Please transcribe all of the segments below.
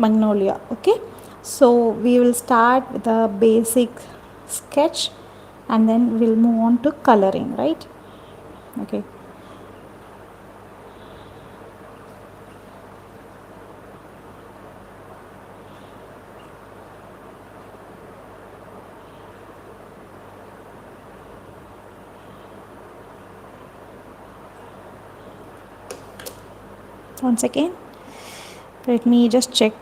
Magnolia. Okay, so we will start with a basic sketch and then we'll move on to coloring, right? Okay. Once again, let me just check.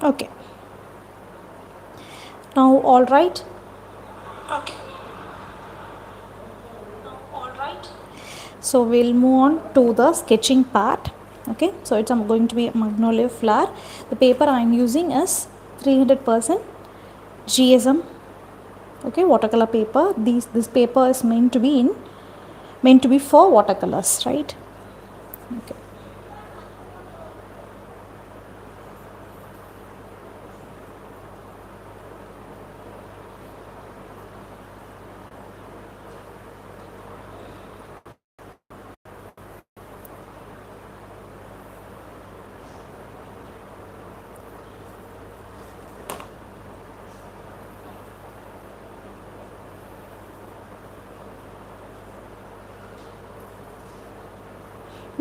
Okay, now all right. Okay, all right. So we'll move on to the sketching part. Okay, so it's going to be a magnolia flower. The paper I'm using is 300% GSM. Okay, watercolor paper. This paper is meant to be for watercolors, right? Okay.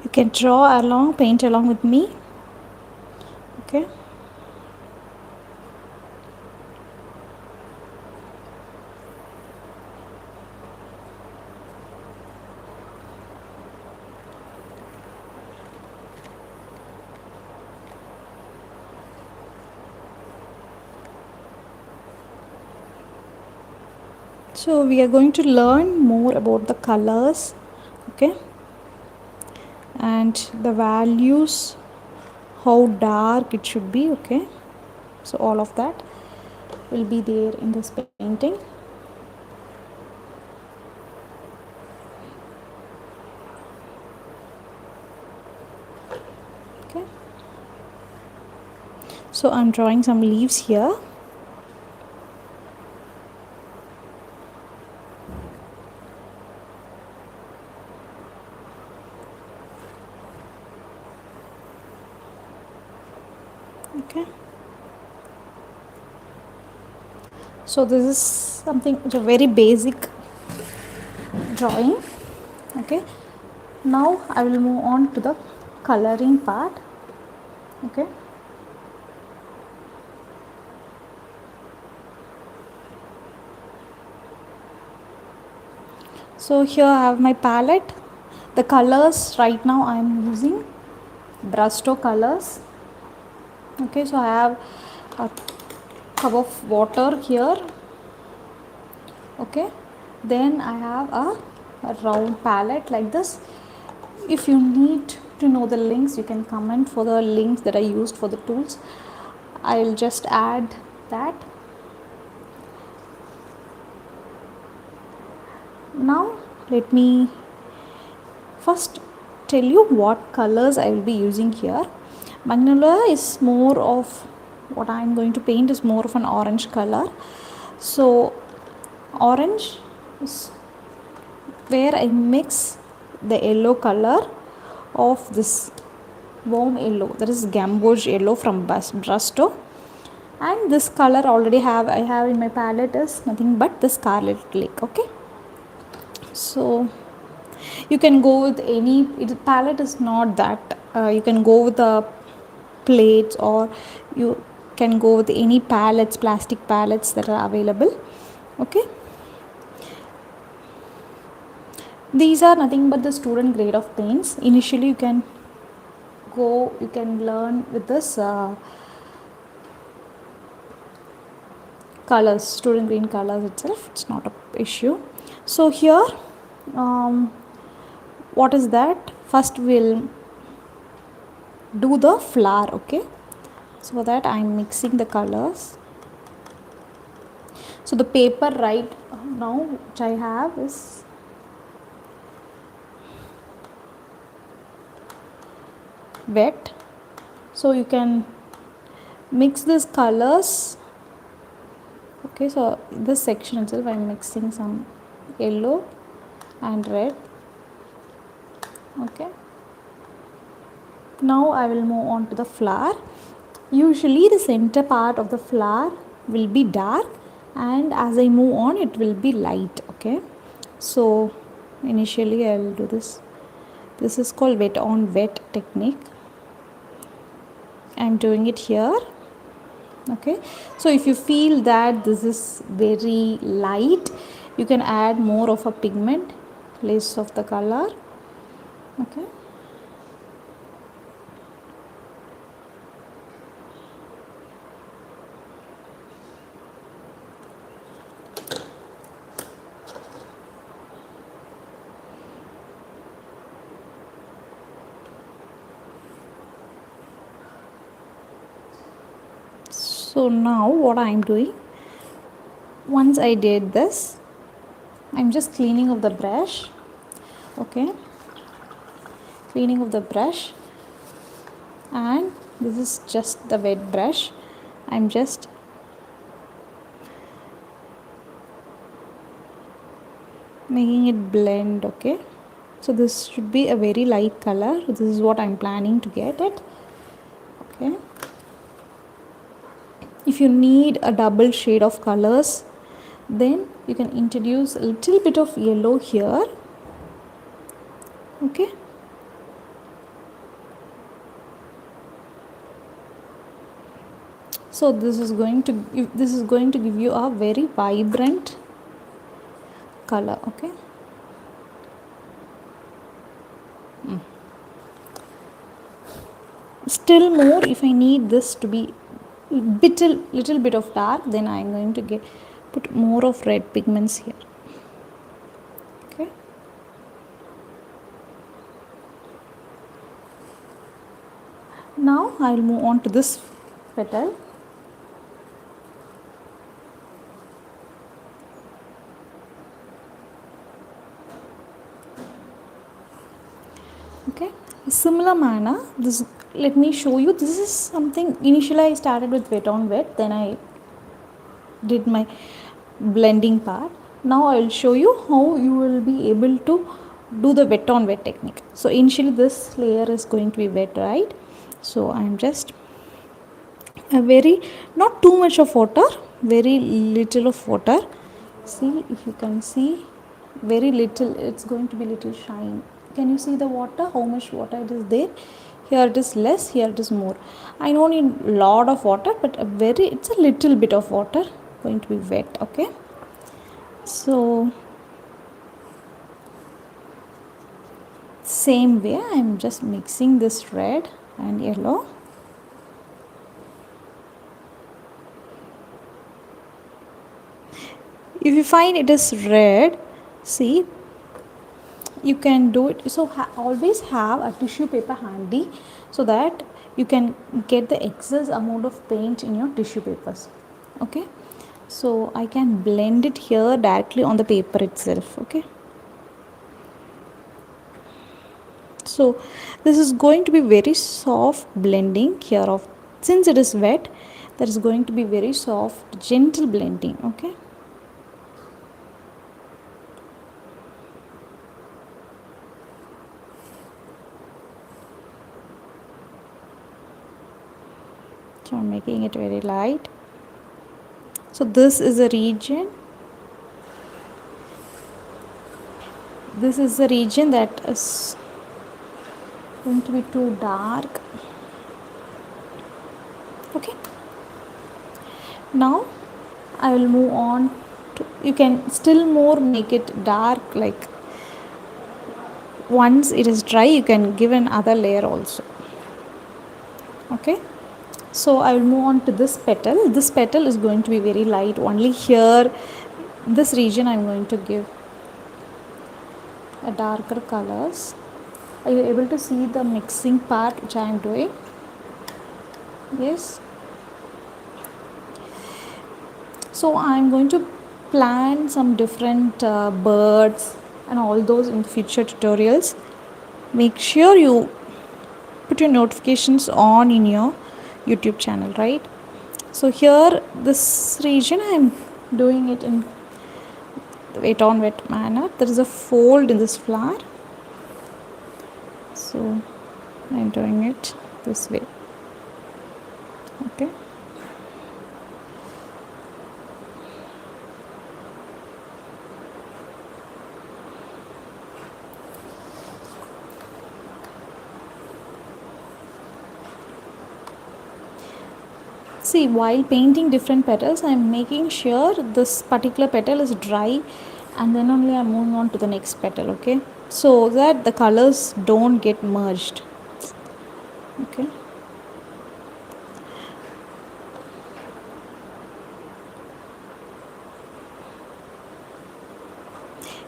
You can draw along, paint along with me. Okay. So we are going to learn more about the colors, okay, and the values, how dark it should be, okay. So all of that will be there in this painting. Okay. So I'm drawing some leaves here. Okay. So this is something, it's a very basic drawing. Okay. Now I will move on to the coloring part. Okay. So here I have my palette. The colors right now I am using brushstroke colors. Okay, so I have a cup of water here. Okay, then I have a round palette like this. If you need to know the links, you can comment for the links that I used for the tools. I'll just add that. Now let me first tell you what colors I will be using here. Magnolia is more of, what I am going to paint is more of an orange color. So orange is where I mix the yellow color of this warm yellow, that is gamboge yellow from brushstroke, and this color already I have in my palette is nothing but the scarlet lake. Okay, so you can go with any, palette is not that, you can go with the plates, or you can go with any palettes, plastic palettes that are available. Okay, these are nothing but the student grade of paints. Initially you can learn with this colors, student green colors itself, it's not a issue. So here what is that, first we'll do the flower. Okay, so that I'm mixing the colors. So the paper right now which I have is wet, so you can mix these colors. Okay, so this section itself I'm mixing some yellow and red. Okay, now I will move on to the flower. Usually the center part of the flower will be dark, and as I move on it will be light. Okay, so initially I will do this. This is called wet on wet technique. I am doing it here. Okay, so if you feel that this is very light, you can add more of a pigment, less of the color. Okay, so now what I am doing, once I did this, I'm just cleaning of the brush. Okay, cleaning of the brush, and this is just the wet brush. I'm just making it blend. Okay, so this should be a very light color. This is what I'm planning to get it. Okay, if you need a double shade of colors, then you can introduce a little bit of yellow here. Okay, so this is going to give you a very vibrant color. Okay, still more, if I need this to be little bit of dark, then I'm going to put more of red pigments here. Okay, now I'll move on to this petal. Okay, similar manner, this, let me show you, this is something, initially I started with wet on wet, then I did my blending part. Now I will show you how you will be able to do the wet on wet technique. So initially this layer is going to be wet, right? So I am just a very, not too much of water, very little of water. See, if you can see, very little, it's going to be little shine. Can you see the water, how much water it is there? Here it is less, here it is more. I don't need lot of water, but it's a little bit of water going to be wet. Okay, so same way I am just mixing this red and yellow. If you find it is red, see, you can do it. So always have a tissue paper handy, so that you can get the excess amount of paint in your tissue papers. Okay, so I can blend it here directly on the paper itself. Okay, so this is going to be very soft blending here of, since it is wet, that is going to be very soft, gentle blending. Okay, so I'm making it very light. So this is a region, that is going to be too dark. Okay, now I will move on to, you can still more make it dark, like once it is dry you can give another layer also. Okay, So I will move on to this petal. This petal is going to be very light. Only here, this region I am going to give a darker colors. Are you able to see the mixing part which I am doing? Yes. So I am going to plan some different birds and all those in future tutorials. Make sure you put your notifications on in your YouTube channel, right? So here this region I am doing it in wet on wet manner. There is a fold in this flower, so I am doing it this way. Okay. See, while painting different petals, I am making sure this particular petal is dry, and then only I am moving on to the next petal, okay? So that the colors don't get merged. Okay.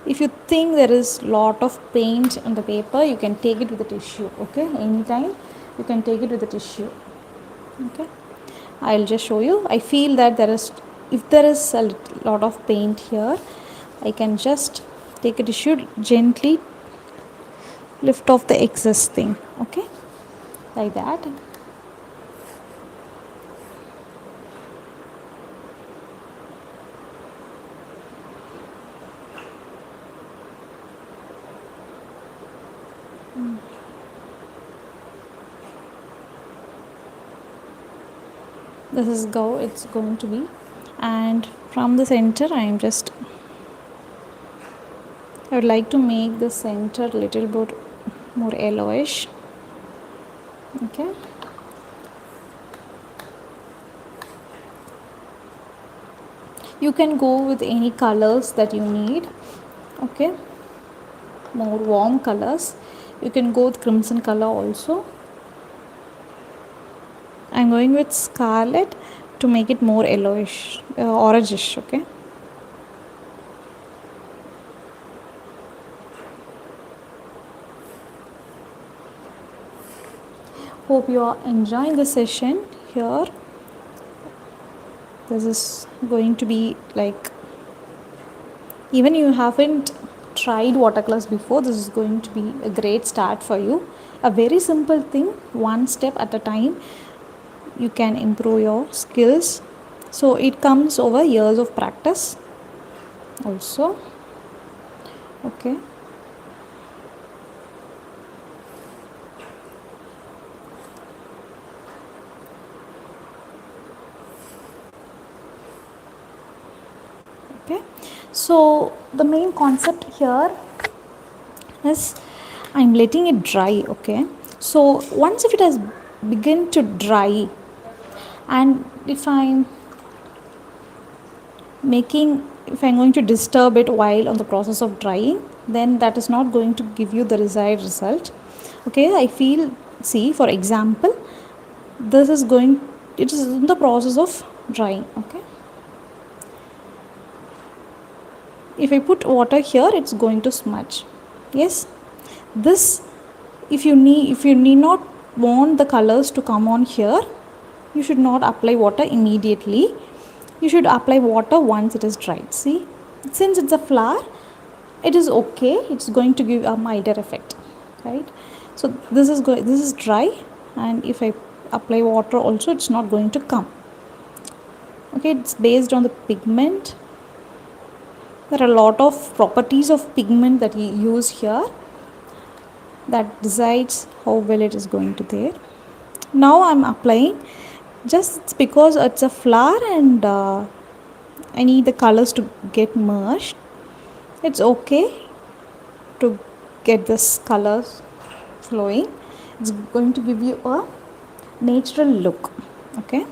If you think there is lot of paint on the paper, you can take it with a tissue, okay? Anytime you can take it with a tissue, okay? I'll just show you. I feel that if there is a lot of paint here, I can just take a tissue, gently lift off the excess thing, okay? Like that. This is how it's going to be, and from the center I would like to make the center little bit more yellowish, okay? You can go with any colors that you need, okay? More warm colors. You can go with crimson color also. I'm going with scarlet to make it more yellowish, orangish, okay? Hope you are enjoying the session here. This is going to be like, even you haven't tried watercolors before, this is going to be a great start for you. A very simple thing, one step at a time, you can improve your skills. So it comes over years of practice also, okay? Okay, so the main concept here is I'm letting it dry, okay? So once if it has begun to dry, and if I'm going to disturb it while on the process of drying, then that is not going to give you the desired result, okay? I feel, see, for example, it is in the process of drying, okay? If I put water here, it's going to smudge. Yes, this, if you need not want the colors to come on here, you should not apply water immediately. You should apply water once it is dried. See, since it's a flower, it is okay. It's going to give a milder effect, right? So this is dry, and if I apply water also, it's not going to come. Okay, it's based on the pigment. There are a lot of properties of pigment that you use here that decides how well it is going to there. Now I'm applying, just because it's a flower and I need the colors to get merged. It's okay to get this colors flowing. It's going to give you a natural look, okay?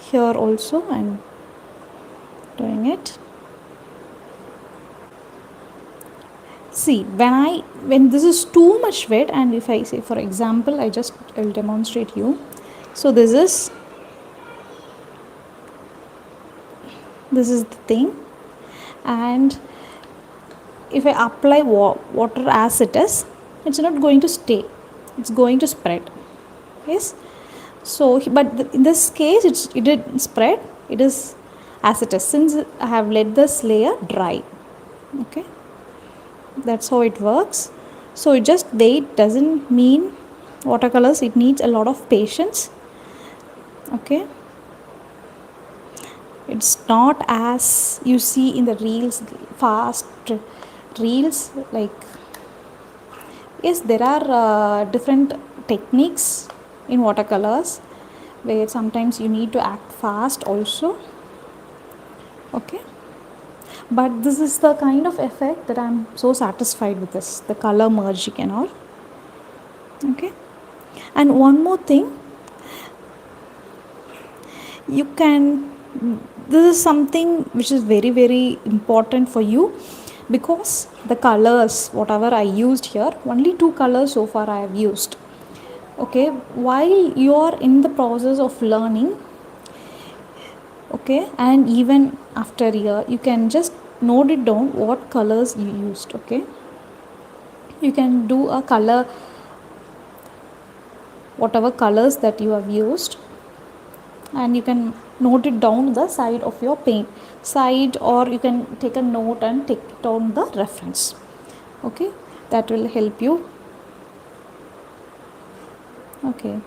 Here also I'm doing it. See, when this is too much wet, and if I say, for example, I'll demonstrate you. So this is This is the thing. And if I apply water as it is, it's not going to stay, it's going to spread. Yes. So but in this case it did spread, it is as it is, since I have let this layer dry. Okay, that's how it works. So it just wait doesn't mean watercolors, it needs a lot of patience. Okay, it's not as you see in the reels, fast reels. Like, yes, there are different techniques in watercolors where sometimes you need to act fast also. Okay, but this is the kind of effect that I'm so satisfied with this, the color merging and all. Okay, and one more thing, you can, this is something which is very very important for you, because the colors whatever I used here, only 2 colors so far I have used. Okay, while you are in the process of learning, okay, and even after a year, you can just note it down what colors you used. Okay, you can do a color, whatever colors that you have used, and you can note it down the side of your paint side, or you can take a note and take down the reference. Okay, that will help you. Okay,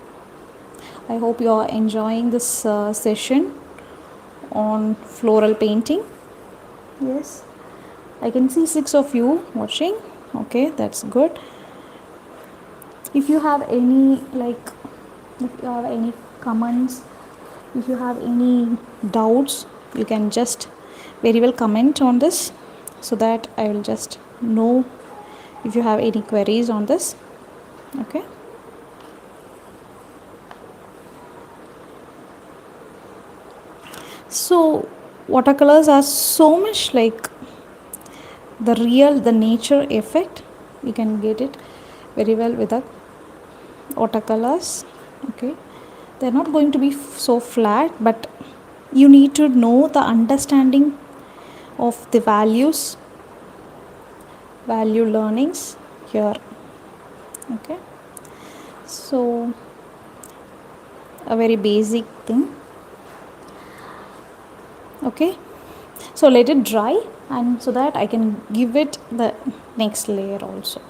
I hope you are enjoying this session on floral painting. Yes, I can see 6 of you watching. Okay, that's good. If you have any, like, if you have any comments, if you have any doubts, you can just very well comment on this, so that I will just know if you have any queries on this. Okay, so watercolors are so much like the nature effect. You can get it very well with the watercolors. Okay, they're not going to be so flat, but you need to know the understanding of the value learnings here. Okay, so a very basic thing. Okay, so let it dry, and so that I can give it the next layer also.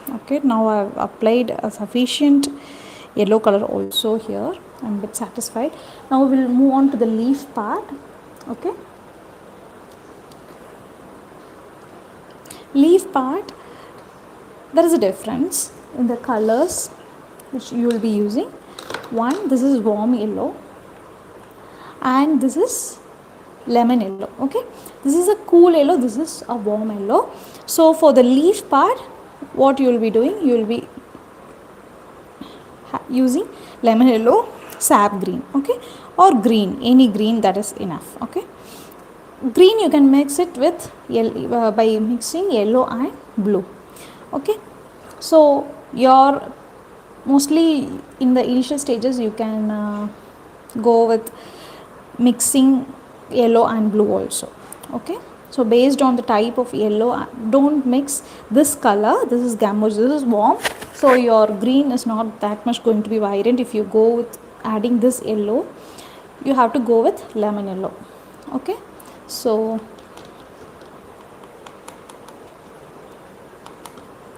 Okay, now I've applied a sufficient yellow color also here. I'm a bit satisfied. Now we'll move on to the leaf part. Okay, leaf part, there is a difference in the colors which you will be using. One, this is warm yellow, and this is lemon yellow. Okay, this is a cool yellow, this is a warm yellow. So for the leaf part, what you will be doing, you will be using lemon yellow, sap green. Okay, or green, any green, that is enough. Okay, green you can mix it with yellow, by mixing yellow and blue. Okay, so your mostly in the initial stages you can go with mixing yellow and blue also. Okay, so based on the type of yellow, don't mix this color, this is gamboge, this is warm, so your green is not that much going to be vibrant. If you go with adding this yellow, you have to go with lemon yellow. Okay, so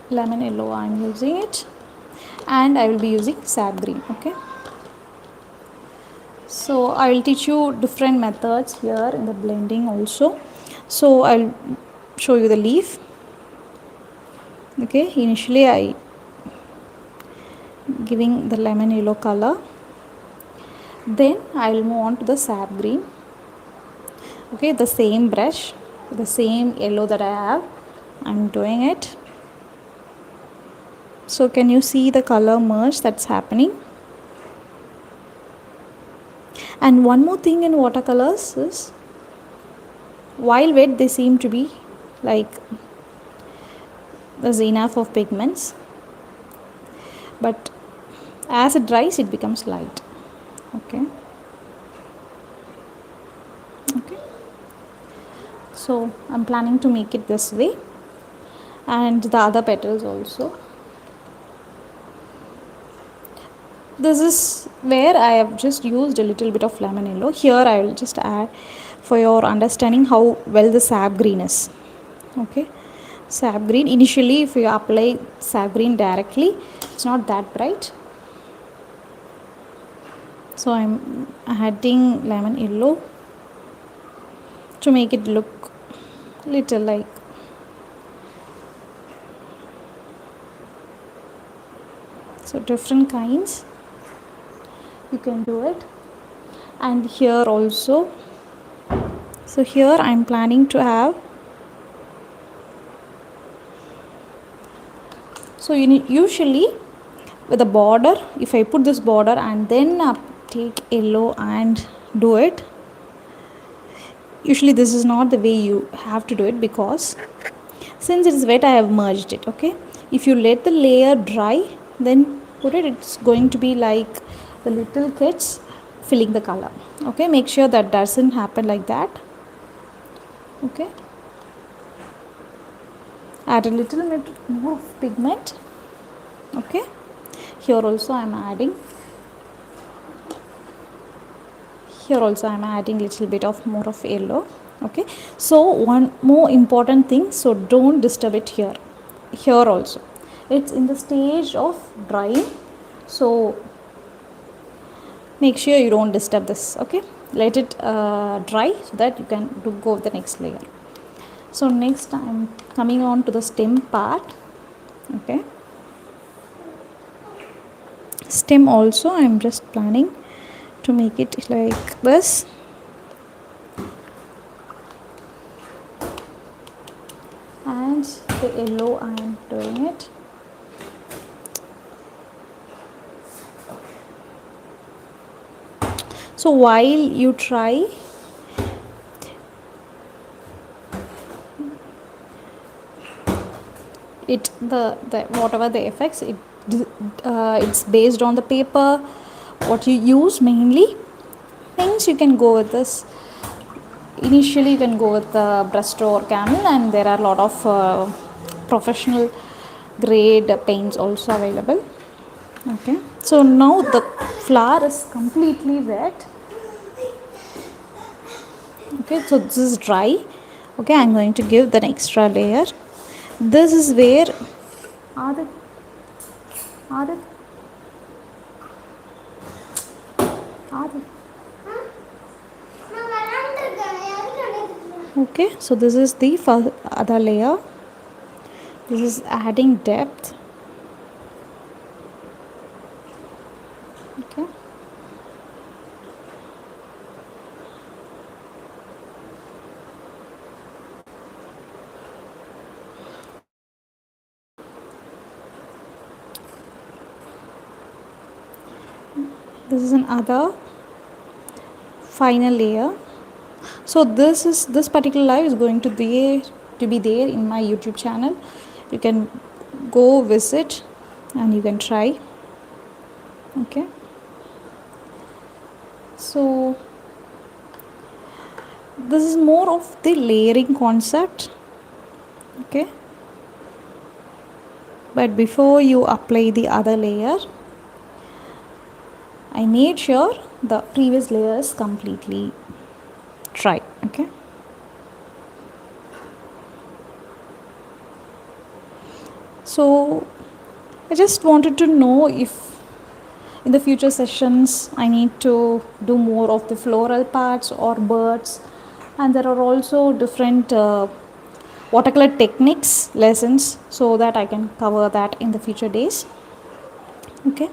lemon yellow I am using it, and I will be using sap green. Okay, so I will teach you different methods here in the blending also. So I'll show you the leaf. Okay, initially I giving the lemon yellow color, then I will move on to the sap green. Okay, the same brush, the same yellow that I have, I'm doing it. So can you see the color merge that's happening? And one more thing in watercolors is, while wet they seem to be like there's enough of pigments, but as it dries it becomes light. Okay, okay, So I'm planning to make it this way, and the other petals also. This is where I have just used a little bit of lemon yellow. Here I will just add for your understanding how well the sap green is. Okay, sap green, initially if you apply sap green directly, it's not that bright. So I'm adding lemon yellow to make it look little like. So different kinds you can do it. And here also, so here I'm planning to have, so usually with a border, if I put this border and then take yellow and do it, usually this is not the way you have to do it, because since it is wet I have merged it. Okay, if you let the layer dry then put it, it's going to be like the little kids filling the color. Okay, make sure that doesn't happen like that. Okay, add a little bit more of pigment. Okay, here also I'm adding, here also I'm adding little bit of more of yellow. Okay, so one more important thing, so don't disturb it here. Here also it's in the stage of drying, so make sure you don't disturb this. Okay, let it dry so that you can go with the next layer. So next I'm coming on to the stem part. Okay, stem also I'm just planning to make it like this. And the yellow I am doing it. So while you try, it the whatever the effects, it's based on the paper what you use mainly. Things you can go with this. Initially you can go with the Brusto or Camel, and there are a lot of professional grade paints also available. Okay, so now the flower is completely wet. Okay, so this is dry. Okay, I'm going to give the extra layer. This is where Adit, Adit, Adit. Okay, so this is the other layer. This is adding depth. Okay, this is another final layer. So this particular live is going to be there in my YouTube channel. You can go visit and you can try. Okay, so this is more of the layering concept. Okay, but before you apply the other layer, I made sure the previous layer is completely dry. Okay, so I just wanted to know if in the future sessions I need to do more of the floral parts or birds, and there are also different watercolor techniques lessons, so that I can cover that in the future days. Okay,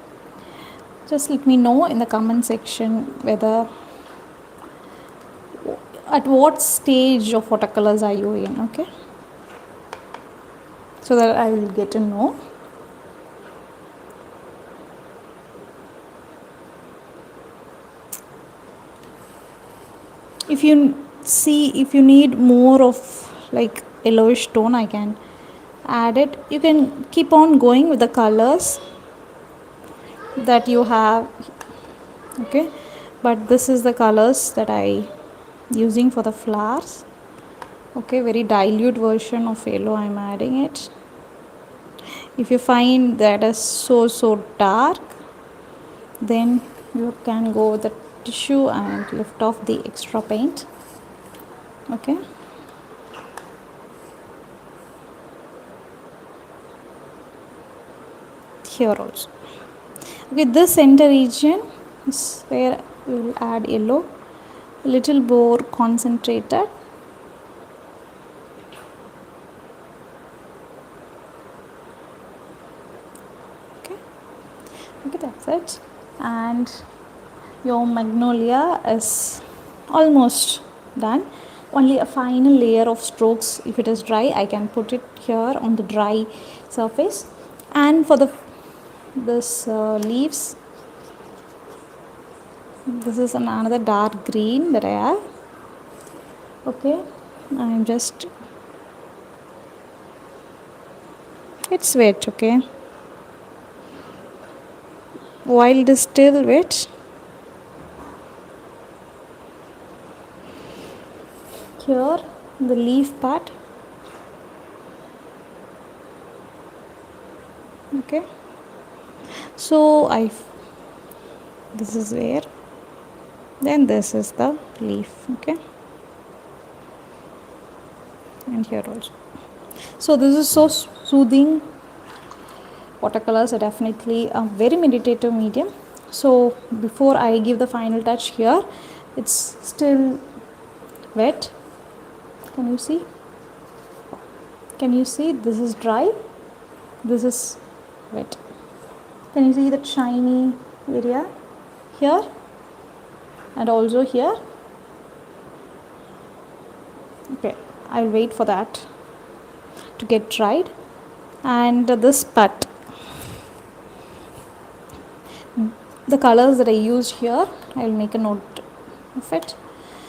just let me know in the comment section whether at what stage of watercolors are you in. Okay, so that I will get to know. If you see, if you need more of like yellowish tone, I can add it. You can keep on going with the colors that you have. Okay, but this is the colors that I using for the flowers. Okay, very dilute version of yellow I'm adding it. If you find that is so dark, then you can go with the tissue and lift off the extra paint. Okay, here also. Okay, this center region is where we will add yellow, a little more concentrated. Okay, okay, that's it. And your magnolia is almost done. Only a final layer of strokes. If it is dry, I can put it here on the dry surface. And for the this leaves, this is another dark green that I have. Okay, I'm just, it's wet. Okay, while it is still wet, here the leaf part. Okay, so this is where, then this is the leaf. Okay, and here also. So this is so soothing. Watercolors are definitely a very meditative medium. So before I give the final touch here, it's still wet. Can you see? Can you see? This is dry, this is wet. Can you see that shiny area here and also here? Okay, I'll wait for that to get dried. And this part, the colors that I used here, I'll make a note of it.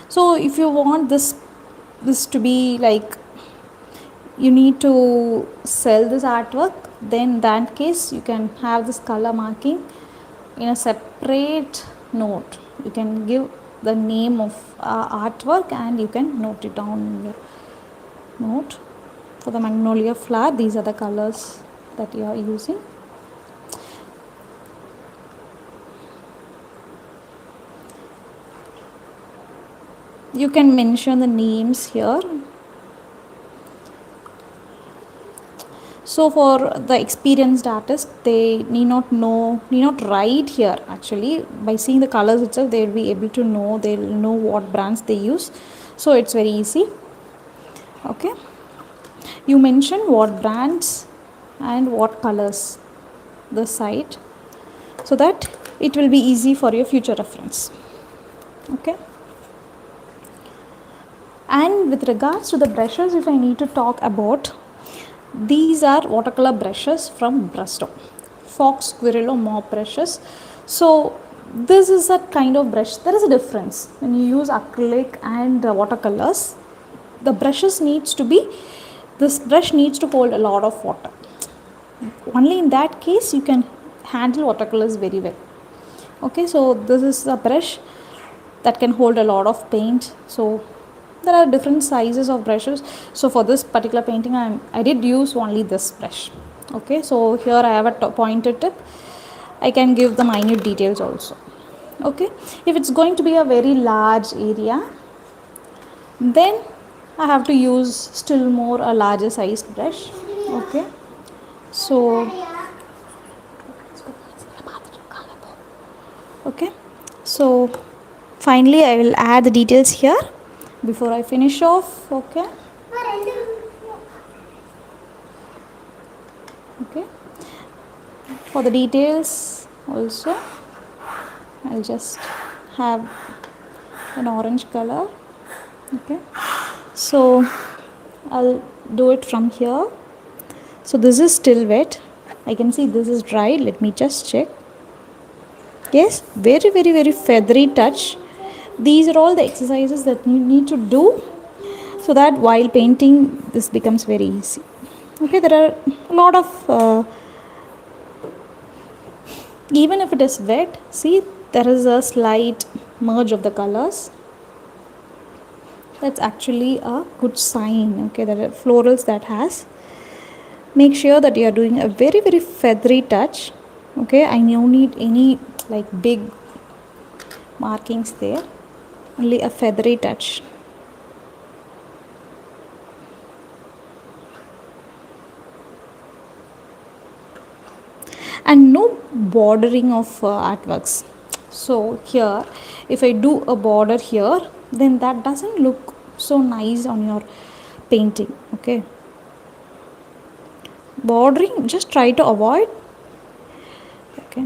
So if you want this to be like, you need to sell this artwork, then in that case you can have this color marking in a separate note. You can give the name of artwork and you can note it down in your note. For the magnolia flower, these are the colors that you are using. You can mention the names here. So for the experienced artist, they need not write here. Actually, by seeing the colors itself, they will be able to know, they'll know what brands they use. So it's very easy. Okay, you mention what brands and what colors the site, so that it will be easy for your future reference. Okay, and with regards to the brushes, if I need to talk about, these are watercolor brushes from Brusto, Fox, Squirrel or Mop brushes. So this is a kind of brush. There is a difference when you use acrylic and watercolors. The brushes needs to be, this brush needs to hold a lot of water. Only in that case you can handle watercolors very well. Okay, so this is a brush that can hold a lot of paint. So there are different sizes of brushes. So for this particular painting, I did use only this brush. Okay, so here I have a pointed tip. I can give the minute details also. Okay, if it's going to be a very large area, then I have to use still more a larger sized brush. Okay, so okay, so finally I will add the details here before I finish off. Okay, okay, for the details also I'll just have an orange color. Okay, so I'll do it from here. So this is still wet, I can see this is dry. Let me just check. Yes, very feathery touch. These are all the exercises that you need to do so that while painting this becomes very easy. Okay, there are a lot of even if it is wet, see there is a slight merge of the colors. that's actually a good sign. Okay, there are florals that has. Make sure that you are doing a very very feathery touch. Okay, I don't need any like big markings there, only a feathery touch. And no bordering of artworks. So here if I do a border here, then that doesn't look so nice on your painting. Okay, bordering just try to avoid. Okay,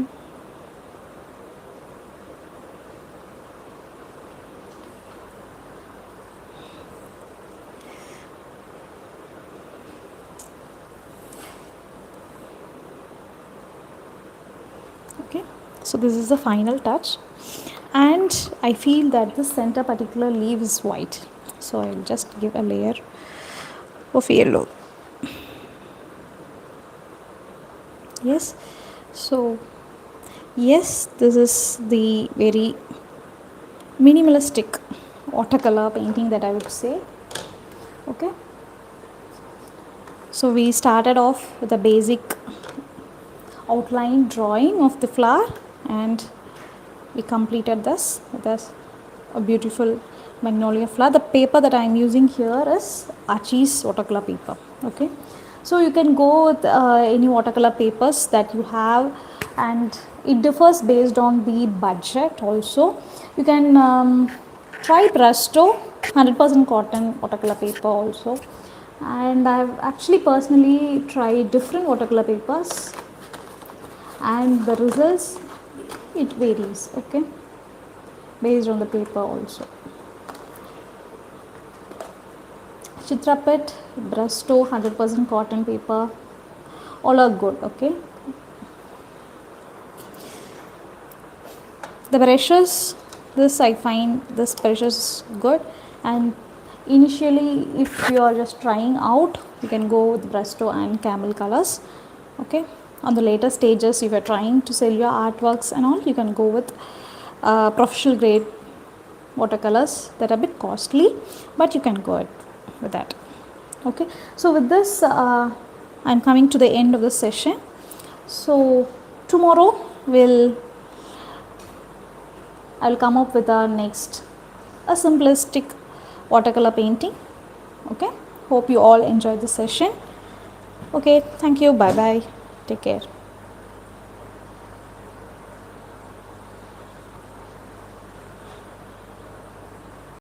okay, so this is the final touch, and I feel that the center particular leaf is white, so I'll just give a layer of yellow. Yes, so yes, this is the very minimalistic watercolor painting that I would say. Okay, so we started off with a basic outline drawing of the flower, and we completed this with a beautiful magnolia flower. The paper that I am using here is Archie's watercolor paper. Okay, so you can go with any watercolor papers that you have, and it differs based on the budget also. You can try Presto 100% cotton watercolor paper also, and I've actually personally tried different watercolor papers, and the results, it varies. Okay, based on the paper also. Chitrapet, Presto 100% cotton paper, all are good. Okay, the brushes, this I find this brushes is good, and initially if you are just trying out, you can go with Presto and Camel colors. Okay, on the later stages if you are trying to sell your artworks and all, you can go with professional grade watercolors that are a bit costly, but you can go with that. Okay, so with this I'm coming to the end of the session. So tomorrow I'll come up with a next a simplistic watercolor painting. Okay, hope you all enjoyed the session. Okay, thank you, bye bye, take care.